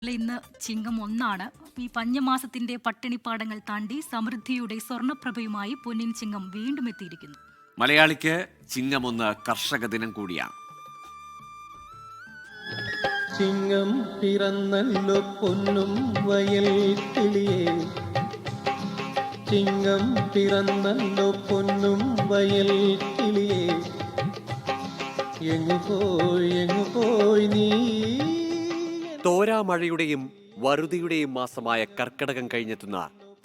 ഇന്ന് ചിങ്ങം 1 ഈ പഞ്ഞമാസത്തിന്റെ പട്ടിണിപ്പാടങ്ങൾ താണ്ടി സമൃദ്ധിയുടെ സ്വർണ്ണപ്രഭയുമായി പൊന്നിൻ ചിങ്ങം വീണ്ടും എത്തിയിരിക്കുന്നു. മലയാളിക്ക് ചിങ്ങം 1 കർഷക ദിനം കൂടിയാണ്. ചിങ്ങം പിറന്നല്ലോ പൊന്നും വയൽ കിളിയേ, ചിങ്ങം പിറന്നല്ലോ പൊന്നും വയൽ കിളിയേ, എങ്ങു പോയി നീ. തോരാമഴയുടെയും വറുതിയുടെയും മാസമായ കർക്കിടകം കഴിഞ്ഞെത്തുന്ന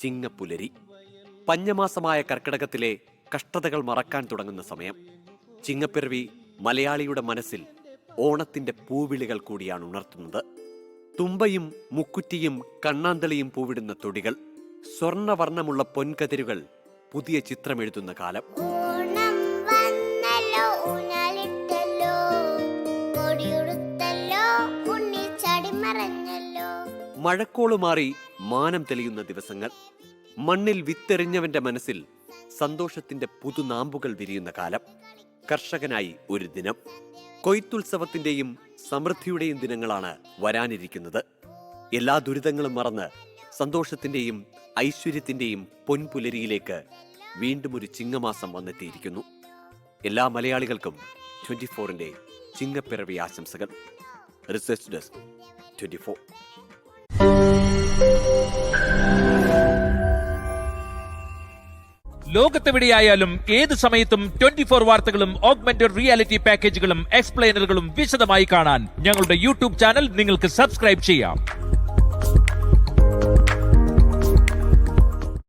ചിങ്ങപ്പുലരി. പഞ്ഞമാസമായ കർക്കിടകത്തിലെ കഷ്ടതകൾ മറക്കാൻ തുടങ്ങുന്ന സമയം. ചിങ്ങപ്പിറവി മലയാളിയുടെ മനസ്സിൽ ഓണത്തിന്റെ പൂവിളികൾ കൂടിയാണ് ഉണർത്തുന്നത്. തുമ്പയും മുക്കുറ്റിയും കണ്ണാന്തളിയും പൂവിടുന്ന തൊടികൾ, സ്വർണ്ണവർണ്ണമുള്ള പൊൻകതിരുകൾ പുതിയ ചിത്രമെഴുതുന്ന കാലം. മഴക്കോള് മാറി മാനം തെളിയുന്ന ദിവസങ്ങൾ. മണ്ണിൽ വിത്തെറിഞ്ഞവന്റെ മനസ്സിൽ സന്തോഷത്തിന്റെ പുതുനാമ്പുകൾ വിരിയുന്ന കാലം. കർഷകനായി ഒരു ദിനം. കൊയ്ത്തുത്സവത്തിന്റെയും സമൃദ്ധിയുടെയും ദിനങ്ങളാണ് വരാനിരിക്കുന്നത്. എല്ലാ ദുരിതങ്ങളും മറന്ന് സന്തോഷത്തിന്റെയും ഐശ്വര്യത്തിന്റെയും പൊൻപുലരിയിലേക്ക് വീണ്ടും ഒരു ചിങ്ങമാസം വന്നെത്തിയിരിക്കുന്നു. എല്ലാ മലയാളികൾക്കും 24-ന്റെ ചിങ്ങപ്പിറവി ആശംസകൾ. Research desk 24. ലോകത്തെവിടെയായാലും ഏത് സമയത്തും 24 വാർത്തകളും ഓഗ്മെന്റഡ് റിയാലിറ്റി പാക്കേജുകളും എക്സ്പ്ലെയിനറുകളും വിശദമായി കാണാൻ ഞങ്ങളുടെ യൂട്യൂബ് ചാനൽ നിങ്ങൾക്ക് സബ്സ്ക്രൈബ് ചെയ്യാം.